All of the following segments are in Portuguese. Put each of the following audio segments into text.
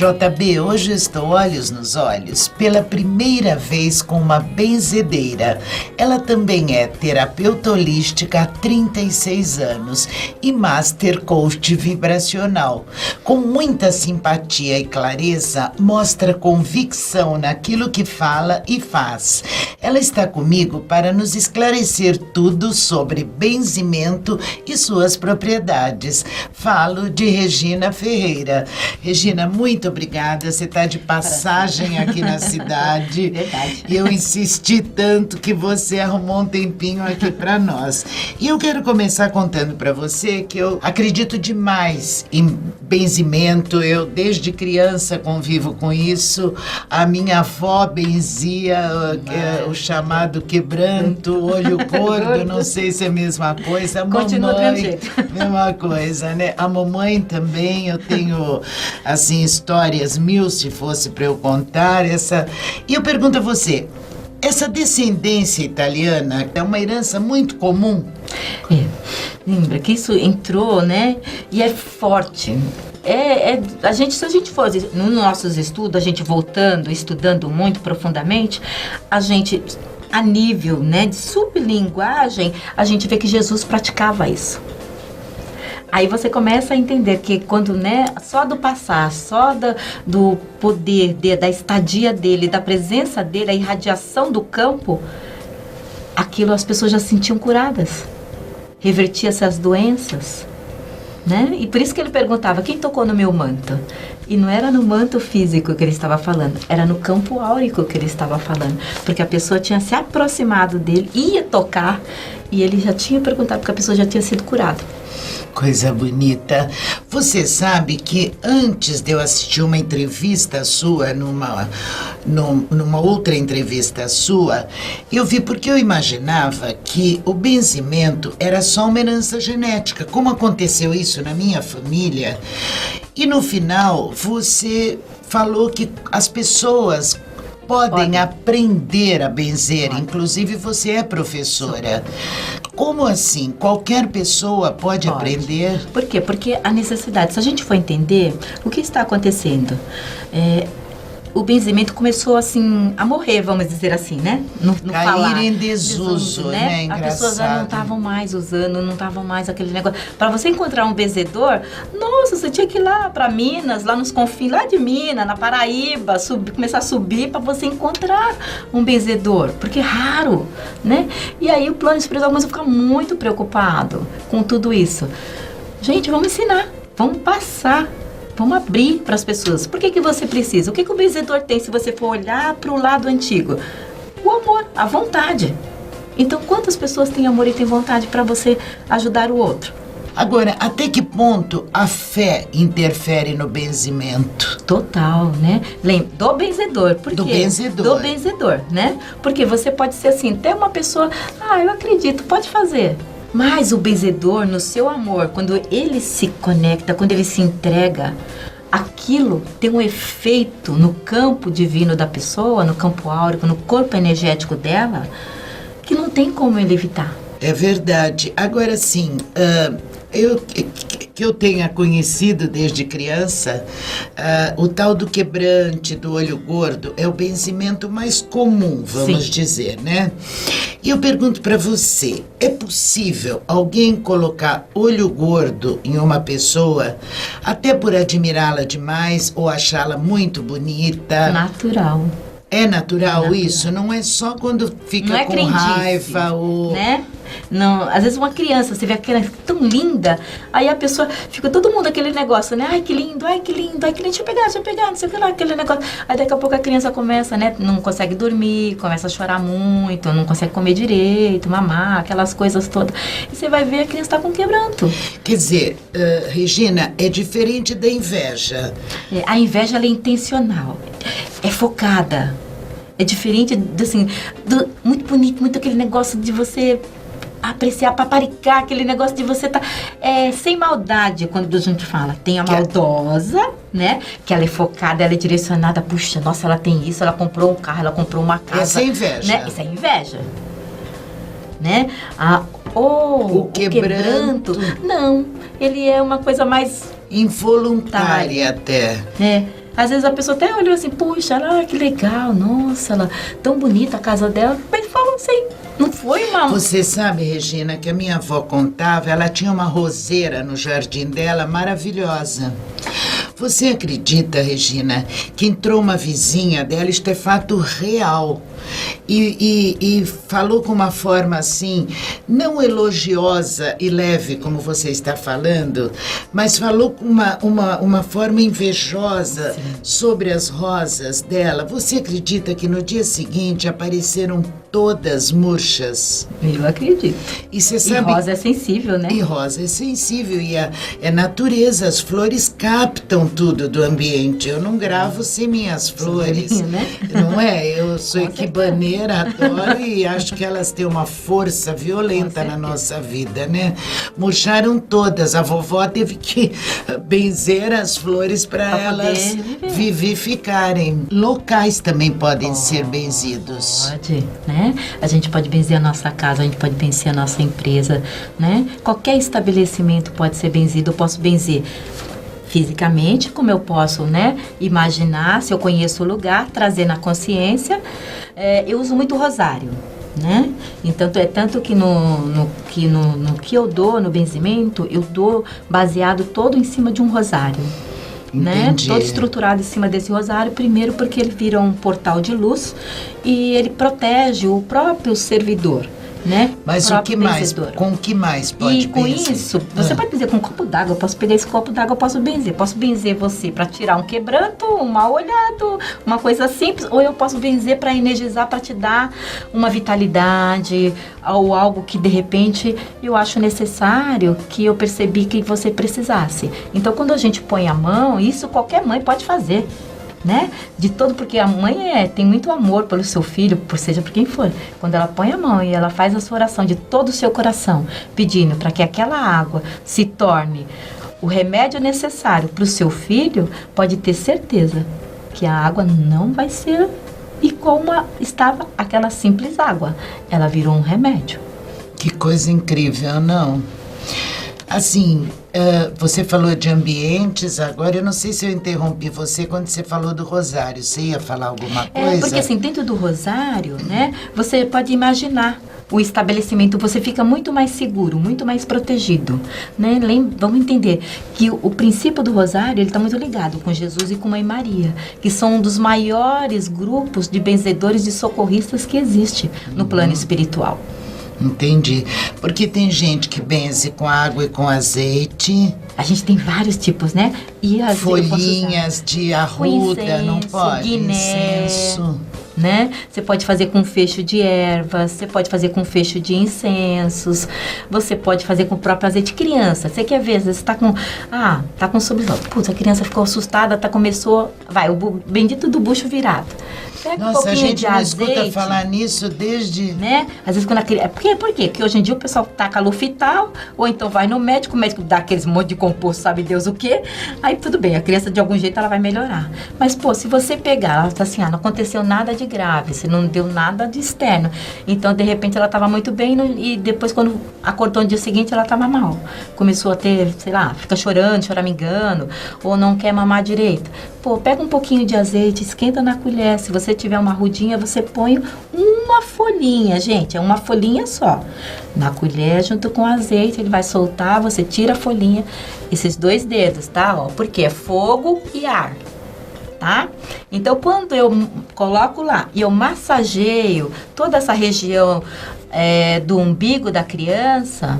JB, hoje eu estou olhos nos olhos pela primeira vez com uma benzedeira. Ela também é terapeuta holística há 36 anos e Master Coach Vibracional. Com muita simpatia e clareza, mostra convicção naquilo que fala e faz. Ela está comigo para nos esclarecer tudo sobre benzimento e suas propriedades. Falo de Regina Ferreira. Regina, muito obrigada. Você está de passagem aqui na cidade. Verdade. E eu insisti tanto que você arrumou um tempinho aqui para nós. E eu quero começar contando para você que eu acredito demais em benzimento. Eu, desde criança, convivo com isso. A minha avó benzia o chamado quebranto, olho gordo. Não sei se é a mesma coisa. A Continua do mesmo mamãe, jeito. mesma coisa, né? A mamãe também, eu tenho, assim, histórias mil, se fosse para eu contar. E eu pergunto a você, essa descendência italiana é uma herança muito comum? Lembra que isso entrou, né? E é forte. Se a gente for nos nossos estudos, a gente voltando, estudando muito profundamente, a gente, a nível, né, de sublinguagem, a gente vê que Jesus praticava isso. Aí você começa a entender que quando, né, só do passar, só do poder, da estadia dele, da presença dele, a irradiação do campo, aquilo as pessoas já se sentiam curadas. Revertia essas doenças, né? E por isso que ele perguntava, quem tocou no meu manto? E não era no manto físico que ele estava falando, era no campo áurico que ele estava falando. Porque a pessoa tinha se aproximado dele, ia tocar, e ele já tinha perguntado, porque a pessoa já tinha sido curada. Coisa bonita. Você sabe que antes de eu assistir uma entrevista sua, numa outra entrevista sua, eu vi porque eu imaginava que o benzimento era só uma herança genética, como aconteceu isso na minha família. E no final, você falou que as pessoas podem aprender a benzer, inclusive você é professora. Como assim? Qualquer pessoa pode aprender? Por quê? Porque a necessidade, se a gente for entender o que está acontecendo, o benzimento começou assim a morrer, vamos dizer assim, né? No cair falar, em desuso, né? As pessoas já não estavam mais usando, não estavam mais aquele negócio. Para você encontrar um benzedor, nossa, você tinha que ir lá para Minas, lá nos confins, lá de Minas, na Paraíba, começar a subir para você encontrar um benzedor, porque é raro, né? E aí o plano espiritual começou a ficar muito preocupado com tudo isso. Gente, vamos ensinar, vamos passar. Vamos abrir para as pessoas. Por que você precisa? O que o benzedor tem se você for olhar para o lado antigo? O amor, a vontade. Então, quantas pessoas têm amor e têm vontade para você ajudar o outro? Agora, até que ponto a fé interfere no benzimento? Total, né? Lembra, do benzedor. Por do quê? Benzedor. Do benzedor, né? Porque você pode ser assim, até uma pessoa, eu acredito, pode fazer. Mas o benzedor, no seu amor, quando ele se conecta, quando ele se entrega, aquilo tem um efeito no campo divino da pessoa, no campo áurico, no corpo energético dela, que não tem como ele evitar. É verdade. Agora sim, que eu tenha conhecido desde criança, o tal do quebrante, do olho gordo, é o benzimento mais comum, vamos dizer, né? E eu pergunto para você, é possível alguém colocar olho gordo em uma pessoa, até por admirá-la demais ou achá-la muito bonita? Natural. É natural isso? Não é só quando fica com raiva ou... né? Não, às vezes uma criança, você vê aquela tão linda, aí a pessoa, fica todo mundo aquele negócio, né? Ai, que lindo, ai, que lindo, ai, que lindo, deixa eu pegar, não sei o que lá, aquele negócio. Aí daqui a pouco a criança começa, né? Não consegue dormir, começa a chorar muito, não consegue comer direito, mamar, aquelas coisas todas. E você vai ver a criança tá com quebranto. Quer dizer, Regina, é diferente da inveja. A inveja, ela é intencional, é focada. É diferente, assim, muito bonito, muito aquele negócio de você apreciar, paparicar, aquele negócio de você tá sem maldade, quando a gente fala. Tem a maldosa, né? Que ela é focada, ela é direcionada, puxa, nossa, ela tem isso, ela comprou um carro, ela comprou uma casa. Essa é inveja. Né? Isso é inveja. Né? O quebranto. Não, ele é uma coisa mais involuntária até. Às vezes a pessoa até olhou assim, puxa, que legal, nossa, ela tão bonita a casa dela, mas falam assim, não foi uma... Você sabe, Regina, que a minha avó contava, ela tinha uma roseira no jardim dela maravilhosa. Você acredita, Regina, que entrou uma vizinha dela, isto é fato real, e falou com uma forma assim, não elogiosa e leve como você está falando, mas falou com uma forma invejosa sobre as rosas dela. Você acredita que no dia seguinte apareceram todas murchas? Eu acredito. E você sabe... E rosa é sensível, né? E rosa é sensível, e é natureza, as flores captam tudo do ambiente. Eu não gravo sem minhas flores, né? Não é? Eu sou equibaneira, adoro, e acho que elas têm uma força violenta na nossa vida, né? Murcharam todas, a vovó teve que benzer as flores para elas vivificarem. Locais também podem ser benzidos. Pode, né? A gente pode benzer a nossa casa, a gente pode benzer a nossa empresa, né? Qualquer estabelecimento pode ser benzido. Eu posso benzer fisicamente, como eu posso, né, imaginar, se eu conheço o lugar, trazer na consciência. Eu uso muito rosário, né? Então, tanto que no que eu dou no benzimento, eu dou baseado todo em cima de um rosário. Né? Todo estruturado em cima desse rosário, primeiro porque ele vira um portal de luz e ele protege o próprio servidor, né? Mas o que mais? Com o que mais pode benzer? E com isso, você pode benzer com um copo d'água. Eu posso pegar esse copo d'água, eu posso benzer. Posso benzer você para tirar um quebranto, um mal olhado, uma coisa simples. Ou eu posso benzer para energizar, para te dar uma vitalidade ou algo que de repente eu acho necessário, que eu percebi que você precisasse. Então, quando a gente põe a mão, isso qualquer mãe pode fazer, né? De todo, porque a mãe tem muito amor pelo seu filho, seja por quem for. Quando ela põe a mão e ela faz a sua oração de todo o seu coração, pedindo para que aquela água se torne o remédio necessário para o seu filho, pode ter certeza que a água não vai ser e como estava aquela simples água. Ela virou um remédio. Que coisa incrível, não? Assim, você falou de ambientes, agora eu não sei se eu interrompi você quando você falou do rosário. Você ia falar alguma coisa? Porque assim, dentro do rosário, né, você pode imaginar o estabelecimento, você fica muito mais seguro, muito mais protegido, né? Vamos entender que o princípio do rosário, ele está muito ligado com Jesus e com Mãe Maria, que são um dos maiores grupos de benzedores e socorristas que existe no plano espiritual. Entendi. Porque tem gente que benze com água e com azeite. A gente tem vários tipos, né? E folhinhas de arruda, incenso, não pode? Guiné, incenso. Né? Você pode fazer com fecho de ervas, você pode fazer com fecho de incensos, você pode fazer com o próprio azeite. Criança, você quer ver, você tá com sobresalto. Putz, a criança ficou assustada, começou, o bendito do bucho virado. Pega Nossa, a gente não escuta falar nisso desde... Né? Às vezes quando a criança... Por quê? Porque hoje em dia o pessoal taca Lufital, ou então vai no médico, o médico dá aqueles monte de composto, sabe Deus o quê? Aí tudo bem, a criança de algum jeito ela vai melhorar. Mas, se você pegar, ela tá assim, não aconteceu nada de grave, você não deu nada de externo. Então, de repente, ela estava muito bem e depois, quando acordou no dia seguinte, ela estava mal. Começou a ter, fica chorando, choramingando, ou não quer mamar direito. Pega um pouquinho de azeite, esquenta na colher. Se você tiver uma arrudinha, você põe uma folhinha, gente, é uma folhinha só. Na colher, junto com o azeite, ele vai soltar, você tira a folhinha, esses 2 dedos, tá? Porque é fogo e ar. Tá? Então, quando eu coloco lá e eu massageio toda essa região do umbigo da criança,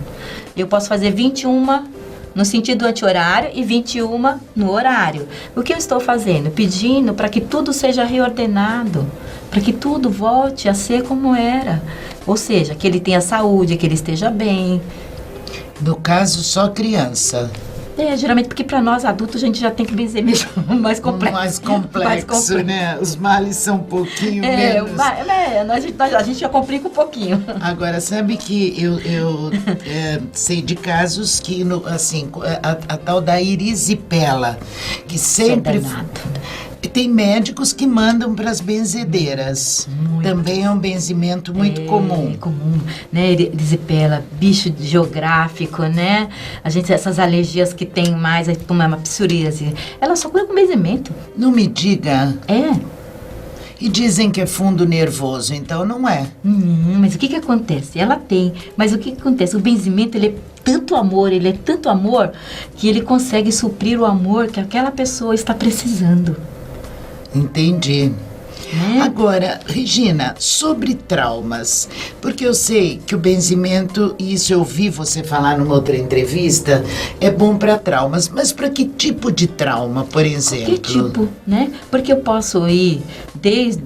eu posso fazer 21 no sentido anti-horário e 21 no horário. O que eu estou fazendo? Pedindo para que tudo seja reordenado, para que tudo volte a ser como era. Ou seja, que ele tenha saúde, que ele esteja bem. No caso, só criança. Geralmente porque para nós adultos a gente já tem que benzer mesmo mais complexo. Mais complexo, né? Os males são um pouquinho menos. A gente já complica um pouquinho. Agora, sabe que eu sei de casos que, a tal da erisipela, que sempre... Tem médicos que mandam para as benzedeiras. Também é um benzimento muito comum. É comum, né? Erisipela, bicho geográfico, né? Essas alergias que tem mais, como é uma psoríase, ela só cura com benzimento. Não me diga. É. E dizem que é fundo nervoso, então não é. Mas o que acontece? Ela tem, mas o que acontece? O benzimento, ele é tanto amor, que ele consegue suprir o amor que aquela pessoa está precisando. Entendi. Agora, Regina, sobre traumas, porque eu sei que o benzimento, e isso eu ouvi você falar numa outra entrevista, é bom para traumas, mas para que tipo de trauma, por exemplo? Que tipo, né? Porque eu posso ir desde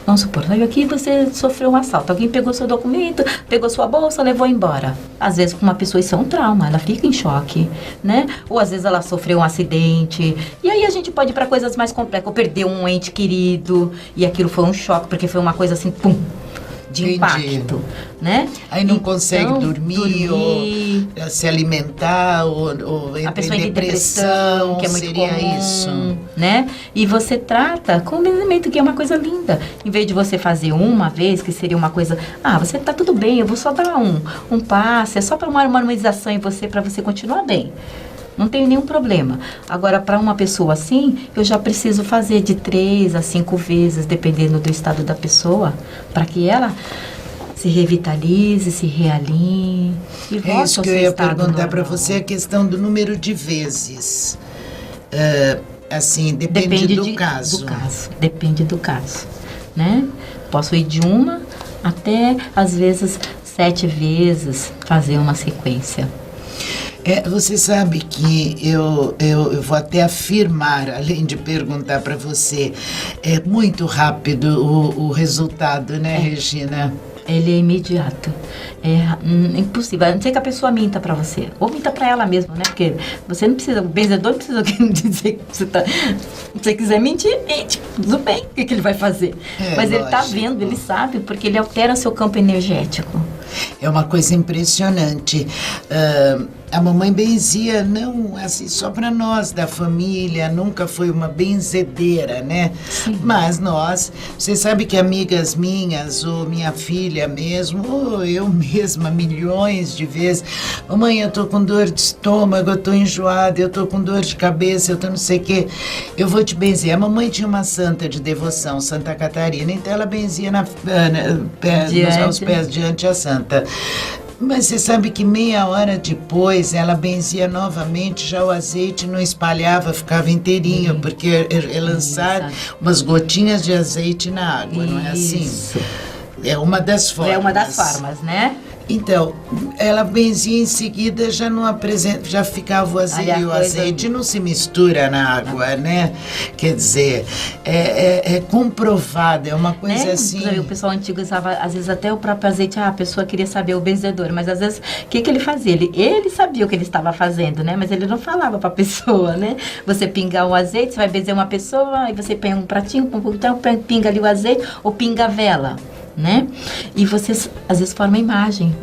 vamos supor, aqui você sofreu um assalto, alguém pegou seu documento, pegou sua bolsa, levou embora. Às vezes com uma pessoa isso é um trauma, ela fica em choque, né? Ou às vezes ela sofreu um acidente, e aí a gente pode ir para coisas mais complexas, ou perder um ente querido, e aquilo foi um choque, porque foi uma coisa assim, pum, de impacto, né? Aí não consegue dormir, ou se alimentar, ou a pessoa em depressão, que é muito seria comum, isso. né? E você trata com o benzimento, que é uma coisa linda. Em vez de você fazer uma vez, que seria uma coisa, você tá tudo bem, eu vou só dar um passe, é só para uma harmonização em você, para você continuar bem. Não tem nenhum problema. Agora, para uma pessoa assim, eu já preciso fazer de 3 a 5 vezes, dependendo do estado da pessoa, para que ela se revitalize, se realinhe e volte ao seu estado normal. É isso que eu ia perguntar para você, a questão do número de vezes. Assim, depende do caso. Depende do caso, né? Posso ir de 1 até, às vezes, 7 vezes fazer uma sequência. Você sabe que eu vou até afirmar, além de perguntar para você, é muito rápido o resultado, né, Regina? Ele é imediato. É impossível. A não ser que a pessoa minta pra você. Ou minta pra ela mesma, né? Porque você não precisa, o benzedor não precisa dizer que você tá... Se você quiser mentir, mente. Tudo bem. O que ele vai fazer? Mas ele tá vendo, ele sabe, porque ele altera seu campo energético. É uma coisa impressionante. A mamãe benzia, não assim, só para nós da família, nunca foi uma benzedeira, né? Sim. Mas nós, você sabe que amigas minhas, ou minha filha mesmo, ou eu mesma, milhões de vezes, mamãe, eu tô com dor de estômago, eu tô enjoada, eu tô com dor de cabeça, eu tô não sei o quê, eu vou te benzer. A mamãe tinha uma santa de devoção, Santa Catarina, então ela benzia aos pés diante a santa. Mas você sabe que meia hora depois ela benzia novamente, já o azeite não espalhava, ficava inteirinho, porque lançaram umas gotinhas de azeite na água, não é assim? É uma das formas. É uma das formas, né? Então, ela benzia em seguida, já não apresenta, já ficava o azeite, e o azeite não se mistura na água, né? Quer dizer, é comprovado, é uma coisa assim. O pessoal antigo usava, às vezes, até o próprio azeite, a pessoa queria saber o benzedor, mas às vezes, o que ele fazia? Ele sabia o que ele estava fazendo, né? Mas ele não falava para a pessoa, né? Você pingar o azeite, você vai benzer uma pessoa, aí você põe um pratinho, então pinga ali o azeite, ou pinga a vela, né? E você, às vezes, forma imagem.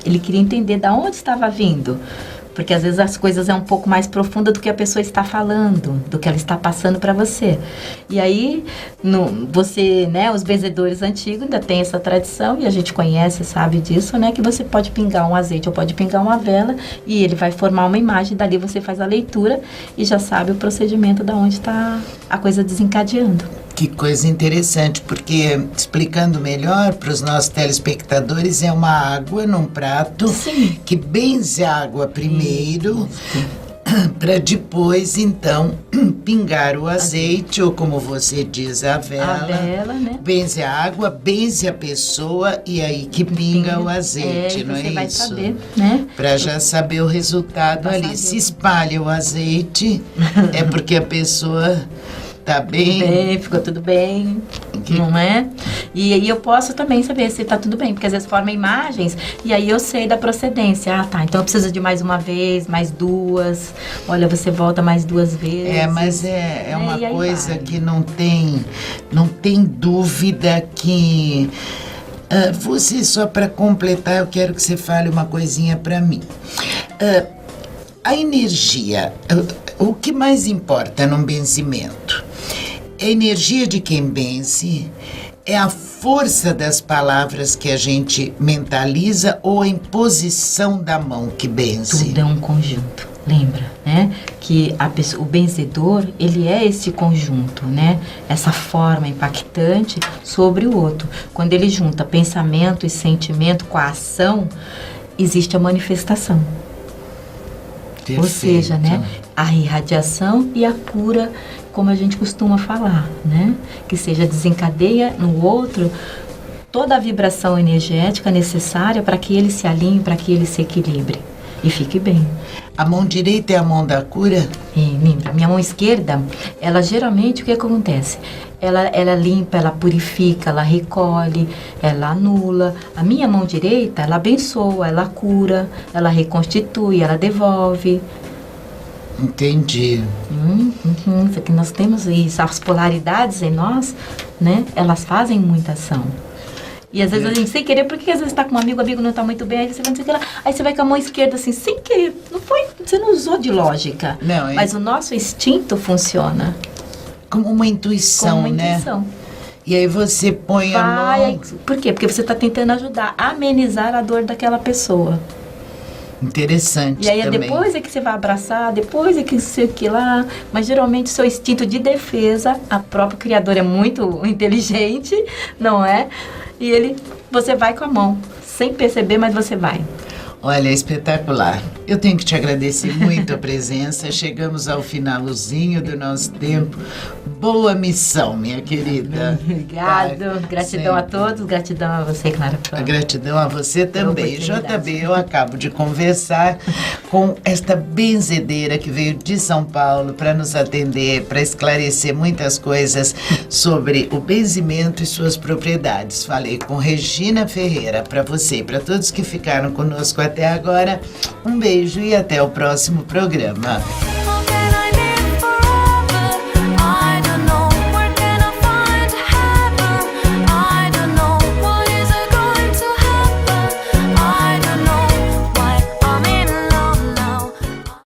Ele queria entender de onde estava vindo. Porque, às vezes, as coisas é um pouco mais profunda do que a pessoa está falando, do que ela está passando para você. E aí, você, né, os benzedores antigos ainda tem essa tradição, e a gente conhece, sabe disso, né? Que você pode pingar um azeite ou pode pingar uma vela, e ele vai formar uma imagem, dali você faz a leitura e já sabe o procedimento de onde está a coisa desencadeando. Que coisa interessante, porque, explicando melhor para os nossos telespectadores, é uma água num prato. Sim. Que benze a água primeiro, para depois, então, pingar o azeite, ou como você diz, a vela. A vela, né? Benze a água, benze a pessoa, e aí que pinga o azeite, não é isso? Você vai saber, né? Para já saber o resultado ali. Saber. Se espalha o azeite, é porque a pessoa... Tá bem? Ficou tudo bem, não é? E aí eu posso também saber se tá tudo bem, porque às vezes forma imagens e aí eu sei da procedência. Tá, então eu preciso de mais uma vez, mais 2. Olha, você volta mais 2 vezes. Mas é uma coisa que não tem dúvida que... você, só para completar, eu quero que você fale uma coisinha para mim. A energia, O que mais importa num benzimento? É a energia de quem benze, é a força das palavras que a gente mentaliza ou a imposição da mão que benze? Tudo é um conjunto. Lembra, né? Que o benzedor, ele é esse conjunto, né? Essa forma impactante sobre o outro. Quando ele junta pensamento e sentimento com a ação, existe a manifestação. Perfeito. Ou seja, né? A irradiação e a cura, como a gente costuma falar, né? Que seja desencadeia no outro toda a vibração energética necessária para que ele se alinhe, para que ele se equilibre e fique bem. A mão direita é a mão da cura? Lembra, minha mão esquerda, ela geralmente, o que acontece? Ela limpa, ela purifica, ela recolhe, ela anula. A minha mão direita, ela abençoa, ela cura, ela reconstitui, ela devolve. Entendi. Isso aqui nós temos isso, as polaridades em nós, né? Elas fazem muita ação. E às vezes a gente sem querer, porque às vezes está com um amigo, o amigo não está muito bem, aí você vai não sei o que lá, aí você vai com a mão esquerda assim, sem querer. Não foi, você não usou de lógica. Não, mas o nosso instinto funciona. Como uma intuição, Como uma intuição. Né? E aí você põe a mão... Por quê? Porque você está tentando ajudar a amenizar a dor daquela pessoa. Interessante. E aí também. Depois é que você vai abraçar, depois é que sei o que lá, mas geralmente o seu instinto de defesa, a própria criadora é muito inteligente, não é? E você vai com a mão, sem perceber, mas você vai. Olha, espetacular. Eu tenho que te agradecer muito a presença. Chegamos ao finalzinho do nosso tempo. Boa missão, minha querida. Obrigado. Gratidão sempre. A todos. Gratidão a você, Clara. A gratidão a você também. JB, eu acabo de conversar com esta benzedeira que veio de São Paulo para nos atender, para esclarecer muitas coisas sobre o benzimento e suas propriedades. Falei com Regina Ferreira. Para você e para todos que ficaram conosco até agora, um beijo e até o próximo programa.